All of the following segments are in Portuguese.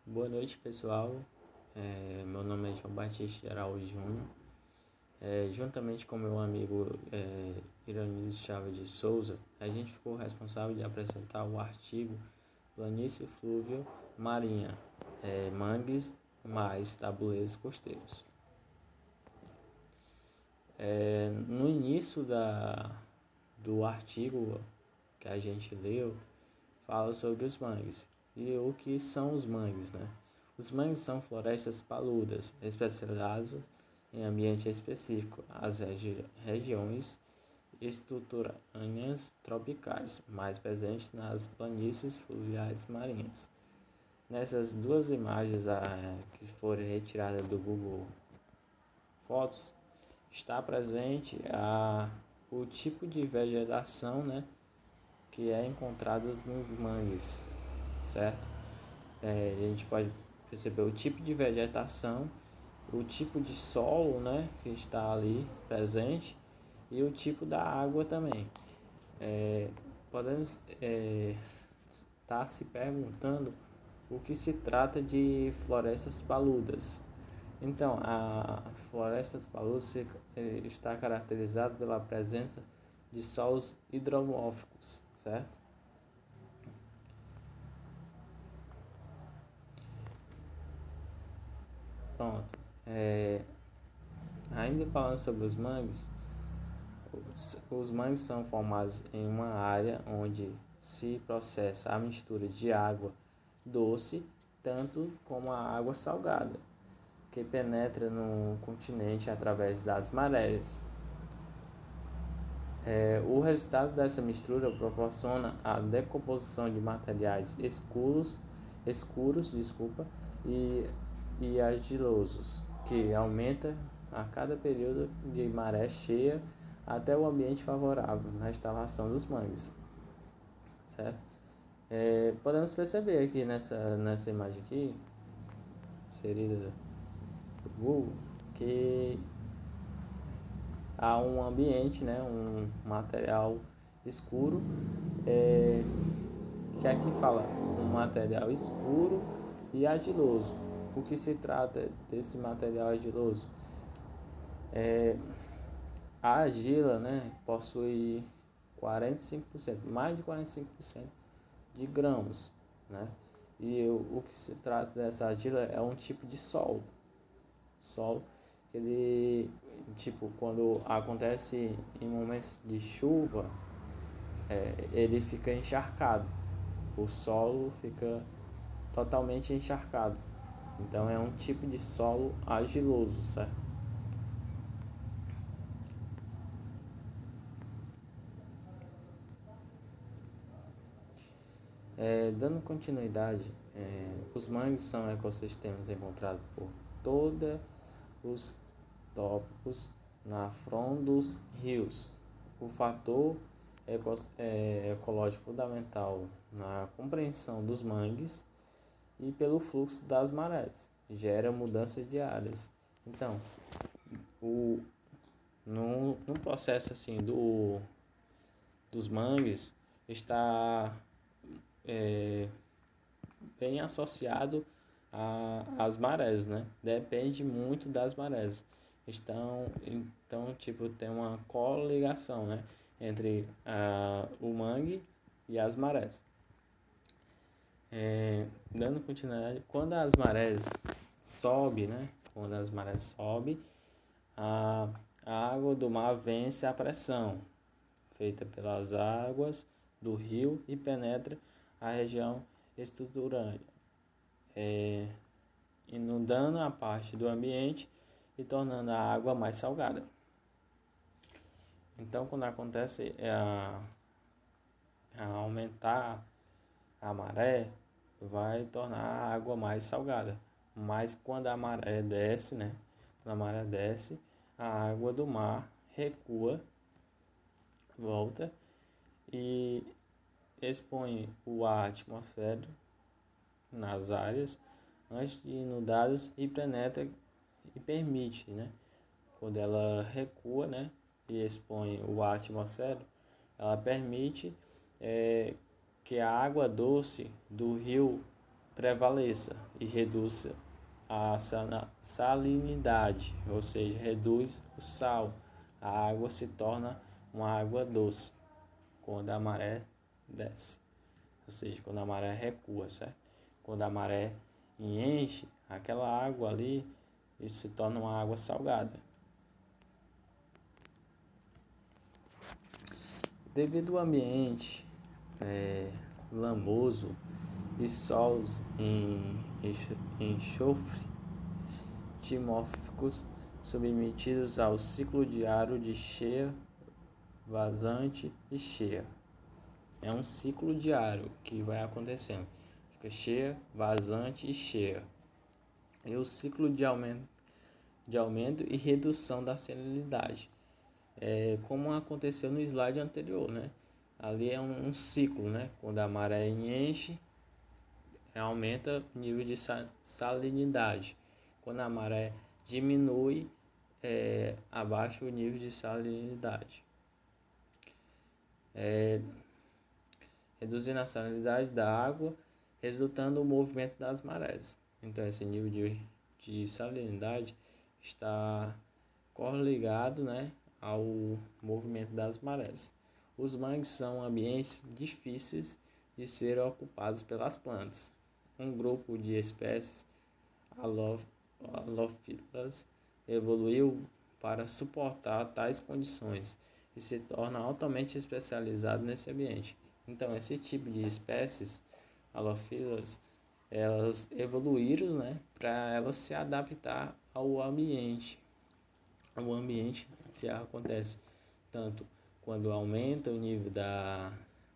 Boa noite, pessoal. Meu nome é João Batista Araújo Júnior. Juntamente com meu amigo Iranides Chaves de Souza, a gente ficou responsável de apresentar o artigo Planície Flúvio Marinha, Mangues mais Tabuleiros Costeiros. No início do artigo que a gente leu, fala sobre os mangues. E o que são os mangues, né? Os mangues são florestas paludas, especializadas em ambiente específico, as regiões estruturâneas tropicais, mais presentes nas planícies fluviais marinhas. Nessas duas imagens que foram retiradas do Google Fotos, está presente o tipo de vegetação, né, que é encontradas nos mangues, certo? A gente pode perceber o tipo de vegetação, o tipo de solo, né, que está ali presente e o tipo da água também. Podemos estar se perguntando o que se trata de florestas paludas. Então, a floresta paludas está caracterizada pela presença de solos hidromórficos, certo? Pronto. Ainda falando sobre os mangues, os mangues são formados em uma área onde se processa a mistura de água doce, tanto como a água salgada, que penetra no continente através das marés. O resultado dessa mistura proporciona a decomposição de materiais escuros e argilosos, que aumenta a cada período de maré cheia até o ambiente favorável na instalação dos mangues, certo? Podemos perceber aqui nessa imagem aqui, inserida do Google, que há um ambiente, né, um material escuro, que aqui fala um material escuro e argiloso. O que se trata desse material argiloso? A argila, né, possui 45%, mais de 45% de grãos, né? E o que se trata dessa argila é um tipo de solo que ele, tipo, quando acontece em momentos de chuva, ele fica encharcado, o solo fica totalmente encharcado, então é um tipo de solo argiloso, certo? Dando continuidade, os mangues são ecossistemas encontrados por todos os tópicos na fronda dos rios. O fator ecológico fundamental na compreensão dos mangues e pelo fluxo das marés, gera mudanças diárias. Então, no processo assim dos mangues está bem associado às marés, né? Depende muito das marés. Então tipo, tem uma coligação, né, entre o mangue e as marés. Dando continuidade, quando as marés sobem, né? Quando as marés sobem, a água do mar vence a pressão feita pelas águas do rio e penetra a região estruturante, inundando a parte do ambiente e tornando a água mais salgada. Então, quando acontece a aumentar a maré, vai tornar a água mais salgada. Mas quando a maré desce, né? Quando a maré desce, a água do mar recua, volta e expõe o ar atmosférico nas áreas antes de inundadas e penetra e permite, né? Quando ela recua, né, e expõe o ar atmosférico, ela permite que a água doce do rio prevaleça e reduz a salinidade, ou seja, reduz o sal. A água se torna uma água doce quando a maré desce, ou seja, quando a maré recua, certo? Quando a maré enche, aquela água ali isso se torna uma água salgada. Devido ao ambiente lamoso e solos em enxofre dimórficos submetidos ao ciclo diário de cheia, vazante e cheia. É um ciclo diário que vai acontecendo. Fica cheia, vazante e cheia. E o ciclo de aumento e redução da salinidade. Como aconteceu no slide anterior, né? Ali é um ciclo, né? Quando a maré enche, aumenta o nível de salinidade. Quando a maré diminui, abaixa o nível de salinidade. Reduzindo a salinidade da água, resultando no movimento das marés. Então, esse nível de salinidade está correligado, né, ao movimento das marés. Os mangues são ambientes difíceis de serem ocupados pelas plantas. Um grupo de espécies halófilas evoluiu para suportar tais condições e se torna altamente especializado nesse ambiente. Então, esse tipo de espécies halófilas, elas evoluíram, né, para elas se adaptar ao ambiente que acontece tanto quando aumenta o nível da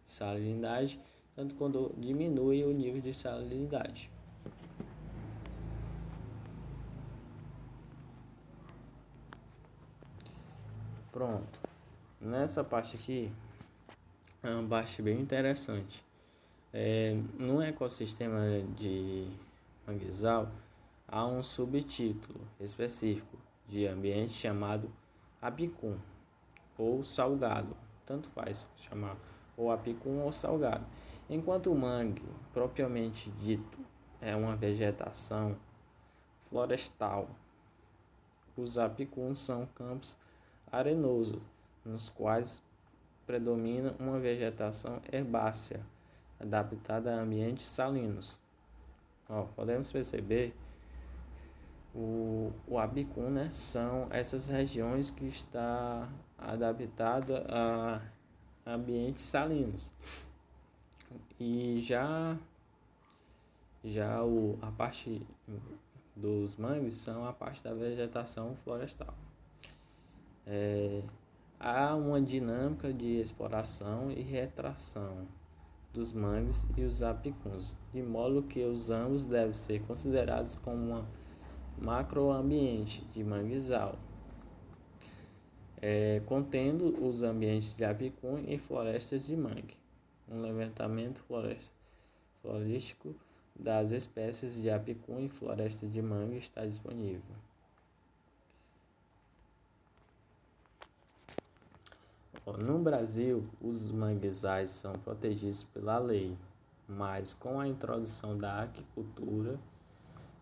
salinidade, tanto quando diminui o nível de salinidade. Pronto. Nessa parte aqui é uma parte bem interessante. No ecossistema de manguezal há um subtítulo específico de ambiente chamado apicum ou salgado, tanto faz chamar ou apicum ou salgado. Enquanto o mangue, propriamente dito, é uma vegetação florestal, os apicuns são campos arenosos, nos quais predomina uma vegetação herbácea, adaptada a ambientes salinos. Podemos perceber o apicum, né, são essas regiões que está adaptada a ambientes salinos. E a parte dos mangues são a parte da vegetação florestal. Há uma dinâmica de exploração e retração dos mangues e os apicuns, de modo que os ambos devem ser considerados como um macroambiente de manguezal, contendo os ambientes de apicum e florestas de mangue. Um levantamento florístico das espécies de apicum e floresta de mangue está disponível. No Brasil, os manguezais são protegidos pela lei, mas com a introdução da aquicultura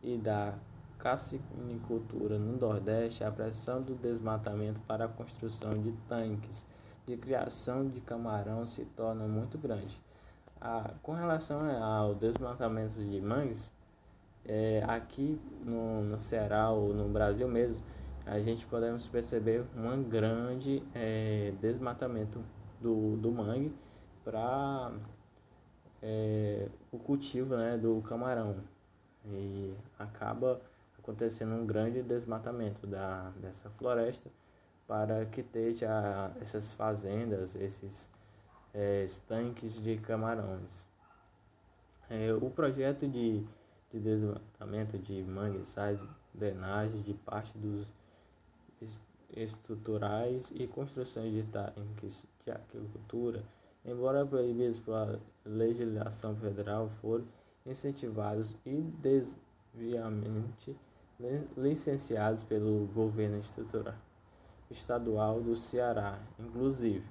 e da cassinicultura no Nordeste, a pressão do desmatamento para a construção de tanques de criação de camarão se torna muito grande. Com relação ao desmatamento de mangues, aqui no Ceará ou no Brasil mesmo, a gente podemos perceber um grande desmatamento do mangue para o cultivo, né, do camarão, e acaba acontecendo um grande desmatamento dessa floresta para que esteja essas fazendas, esses estanques de camarões. O projeto de desmatamento de manguezais, drenagem de parte dos estruturais e construções de tanques de agricultura, embora proibidos pela legislação federal, foram incentivados e desviamente licenciados pelo governo estadual do Ceará, inclusive.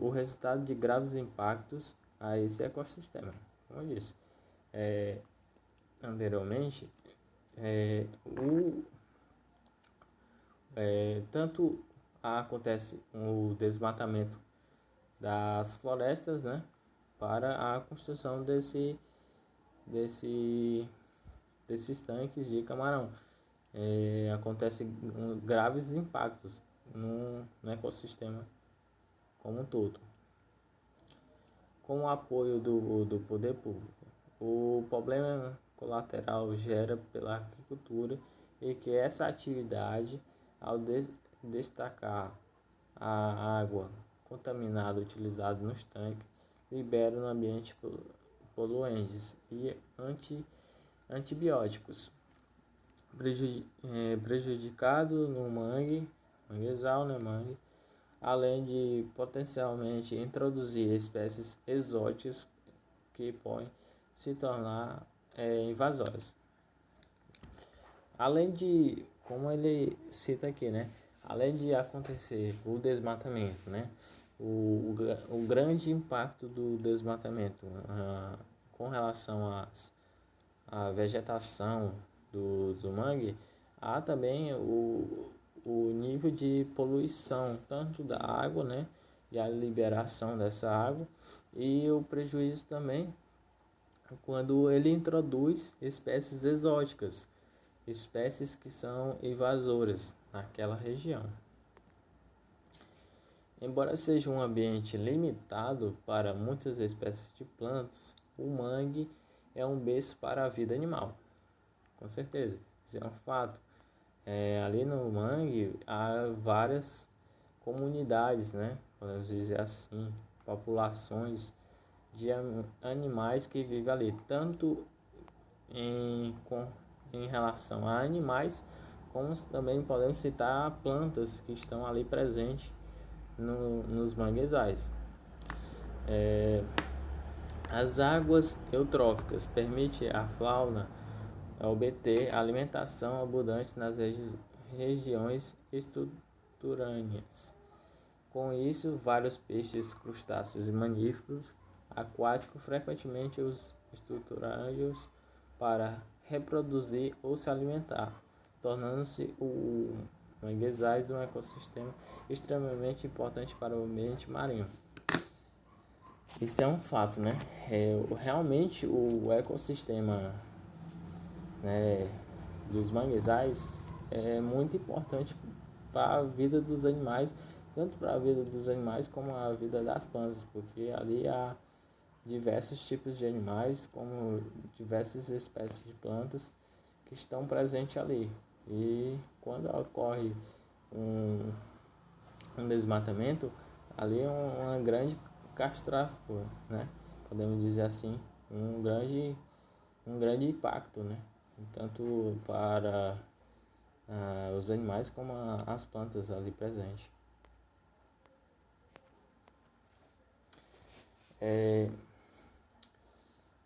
O resultado de graves impactos a esse ecossistema, como eu disse, anteriormente, tanto acontece o desmatamento das florestas, né, para a construção desse, desses tanques de camarão. Acontecem graves impactos no ecossistema como um todo. Com o apoio do poder público, o problema colateral gera pela agricultura e que essa atividade, ao destacar a água contaminada utilizada nos tanques, libera no ambiente poluentes e antibióticos, prejudicado no manguezal, né, mangue, além de potencialmente introduzir espécies exóticas que podem se tornar invasoras. Além de, como ele cita aqui, né, além de acontecer o desmatamento, né, o grande impacto do desmatamento com relação à vegetação do mangue, há também o nível de poluição, tanto da água, né, e a liberação dessa água, e o prejuízo também quando ele introduz espécies exóticas, espécies que são invasoras naquela região. Embora seja um ambiente limitado para muitas espécies de plantas, o mangue é um berço para a vida animal, com certeza, isso é um fato. Ali no mangue há várias comunidades, né? Podemos dizer assim, populações de animais que vivem ali, tanto em relação a animais, como também podemos citar plantas que estão ali presentes nos manguezais. As águas eutróficas permitem à fauna obter alimentação abundante nas regiões estuarâneas. Com isso, vários peixes, crustáceos e mamíferos aquáticos frequentemente os estuarâneos para reproduzir ou se alimentar, tornando-se o manguezais um ecossistema extremamente importante para o ambiente marinho. Isso é um fato, né? Realmente o ecossistema, né, dos manguezais é muito importante para a vida dos animais, tanto para a vida dos animais como a vida das plantas, porque ali há diversos tipos de animais, como diversas espécies de plantas que estão presentes ali. E quando ocorre um desmatamento, ali é uma grande catástrofe, né? Podemos dizer assim, um grande impacto, né? Tanto para os animais como as plantas ali presentes.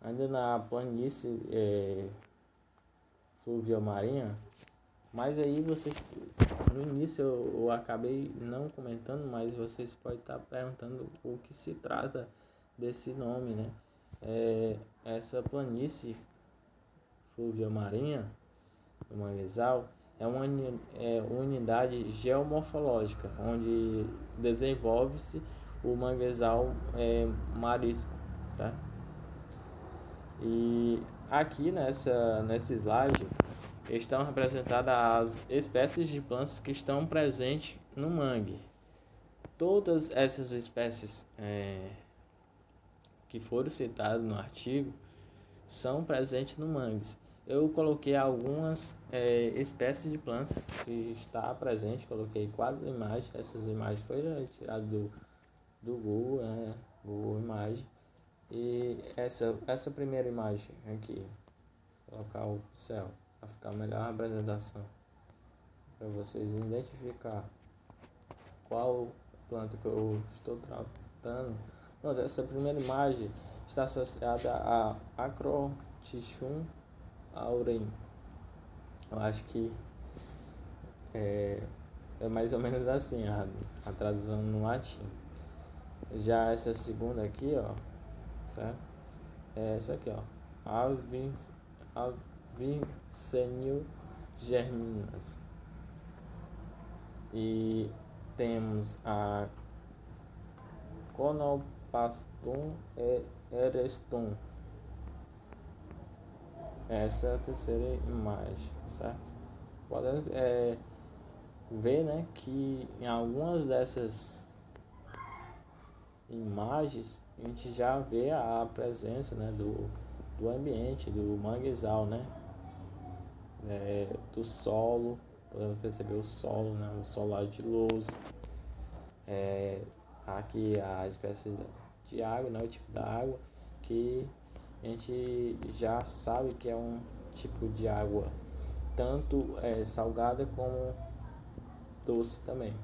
Ainda na planície fluviomarinha, mas aí vocês, no início eu acabei não comentando, mas vocês podem estar perguntando o que se trata desse nome, né? Essa planície fluviomarinha do manguezal é uma unidade geomorfológica onde desenvolve-se o manguezal marisco, certo? E aqui nessa slide estão representadas as espécies de plantas que estão presentes no mangue. Todas essas espécies que foram citadas no artigo são presentes no mangue. Eu coloquei algumas espécies de plantas que está presente, coloquei 4 imagens. Essas imagens foram tiradas do Google, Google Imagem. E essa primeira imagem aqui, colocar o céu para ficar melhor a apresentação, para vocês identificar qual planta que eu estou tratando. Pronto, essa primeira imagem está associada a Acrotichum aureum. Eu acho que é mais ou menos assim a tradução no latim. Já essa segunda aqui, ó, certo? É essa aqui, ó, Avicenio germinas. E temos a Conoplastum erestum. Essa é a terceira imagem, certo? Podemos ver, né, que em algumas dessas imagens a gente já vê a presença, né, do ambiente, do manguezal, né, do solo. Podemos perceber o solo, né, o solo argiloso. Aqui a espécie de água, né, o tipo da água que a gente já sabe que é um tipo de água tanto salgada como doce também.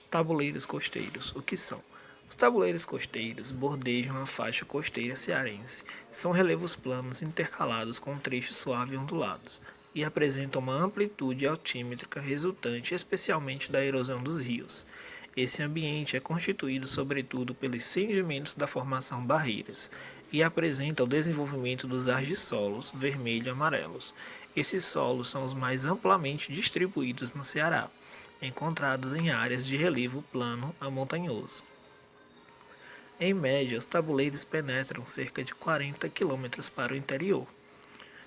Tabuleiros costeiros, o que são? Os tabuleiros costeiros bordejam a faixa costeira cearense. São relevos planos intercalados com trechos suaves e ondulados e apresentam uma amplitude altímetrica resultante especialmente da erosão dos rios. Esse ambiente é constituído sobretudo pelos sedimentos da formação barreiras e apresenta o desenvolvimento dos argissolos vermelho e amarelos. Esses solos são os mais amplamente distribuídos no Ceará, encontrados em áreas de relevo plano a montanhoso. Em média, os tabuleiros penetram cerca de 40 km para o interior.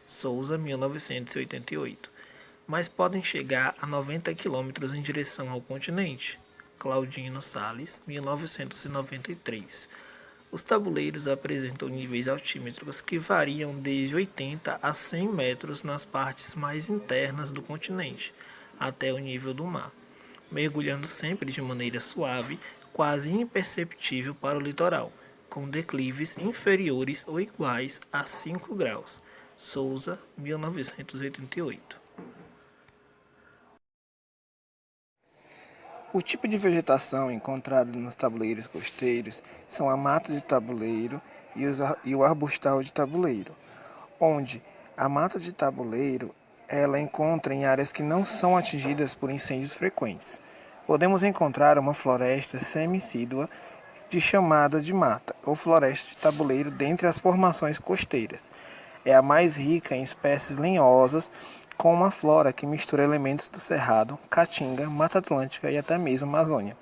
Souza, 1988. Mas podem chegar a 90 km em direção ao continente. Claudino Sales, 1993. Os tabuleiros apresentam níveis altímetros que variam desde 80 a 100 metros nas partes mais internas do continente, até o nível do mar, mergulhando sempre de maneira suave, quase imperceptível para o litoral, com declives inferiores ou iguais a 5 graus. Souza, 1988. O tipo de vegetação encontrado nos tabuleiros costeiros são a mata de tabuleiro e o arbustal de tabuleiro, onde a mata de tabuleiro ela encontra em áreas que não são atingidas por incêndios frequentes. Podemos encontrar uma floresta semicídua de chamada de mata, ou floresta de tabuleiro dentre as formações costeiras. É a mais rica em espécies lenhosas, com uma flora que mistura elementos do Cerrado, Caatinga, Mata Atlântica e até mesmo Amazônia.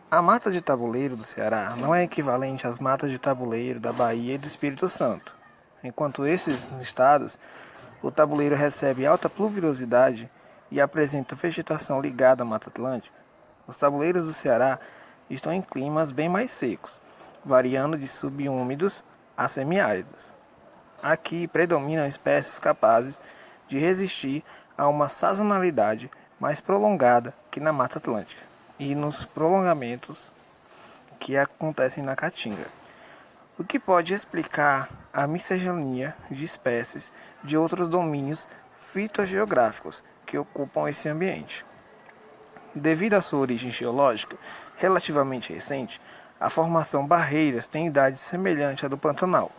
A mata de tabuleiro do Ceará não é equivalente às matas de tabuleiro da Bahia e do Espírito Santo. Enquanto esses estados, o tabuleiro recebe alta pluviosidade e apresenta vegetação ligada à Mata Atlântica, os tabuleiros do Ceará estão em climas bem mais secos, variando de subúmidos a semiáridos. Aqui predominam espécies capazes de resistir a uma sazonalidade mais prolongada que na Mata Atlântica e nos prolongamentos que acontecem na Caatinga, o que pode explicar a miscelânea de espécies de outros domínios fitogeográficos que ocupam esse ambiente. Devido à sua origem geológica relativamente recente, a formação barreiras tem idade semelhante à do Pantanal.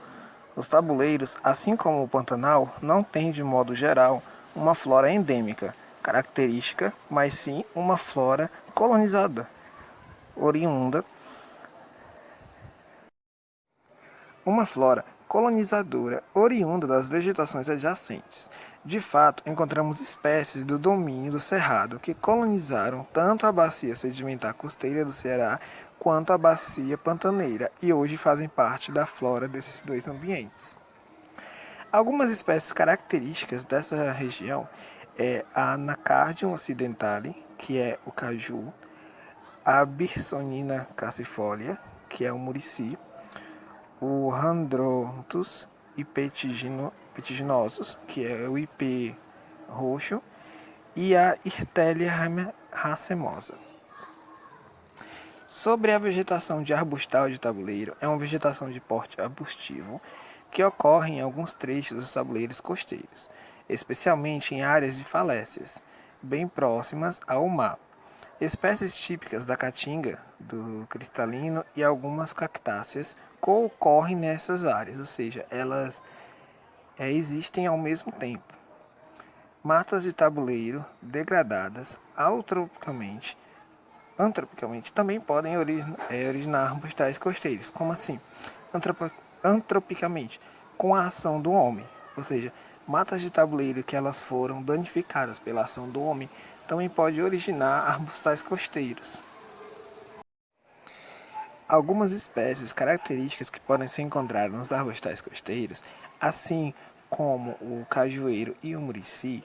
Os tabuleiros, assim como o Pantanal, não têm de modo geral uma flora endêmica característica, mas sim uma flora colonizada, oriunda, uma flora colonizadora oriunda das vegetações adjacentes. De fato, encontramos espécies do domínio do Cerrado que colonizaram tanto a bacia sedimentar costeira do Ceará quanto a bacia pantaneira e hoje fazem parte da flora desses dois ambientes. Algumas espécies características dessa região é a Anacardium occidentale, que é o caju, a Birsonina cacifolia, que é o murici, o Rhandronthus petiginosus, que é o ipê roxo, e a Irtelia racemosa. Sobre a vegetação de arbustal de tabuleiro, é uma vegetação de porte arbustivo que ocorre em alguns trechos dos tabuleiros costeiros, especialmente em áreas de falésias, bem próximas ao mar. Espécies típicas da caatinga, do cristalino e algumas cactáceas ocorrem nessas áreas, ou seja, elas existem ao mesmo tempo. Matas de tabuleiro degradadas autropicamente antropicamente também podem originar arbustais costeiros. Como assim? Antropicamente, com a ação do homem, ou seja, matas de tabuleiro que elas foram danificadas pela ação do homem, também pode originar arbustais costeiros. Algumas espécies características que podem ser encontradas nos arbustais costeiros, assim como o cajueiro e o murici,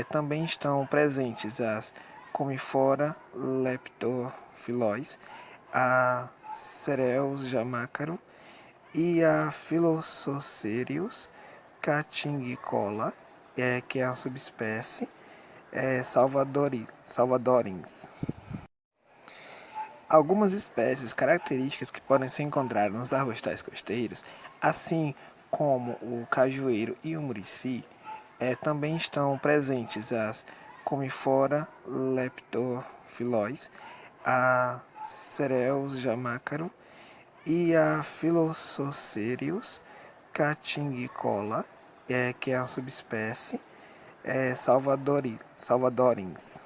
também estão presentes as Comifora leptophyllus, a Cereus jamácaro e a Philosocerius catingicola, que é a subespécie salvadorins. Algumas espécies características que podem ser encontradas nos arbustais costeiros, assim como o cajueiro e o murici, também estão presentes as Comifora leptophyllus, a Cereus jamácaro e a Philosocerius catingicola, que é a subespécie salvadorins.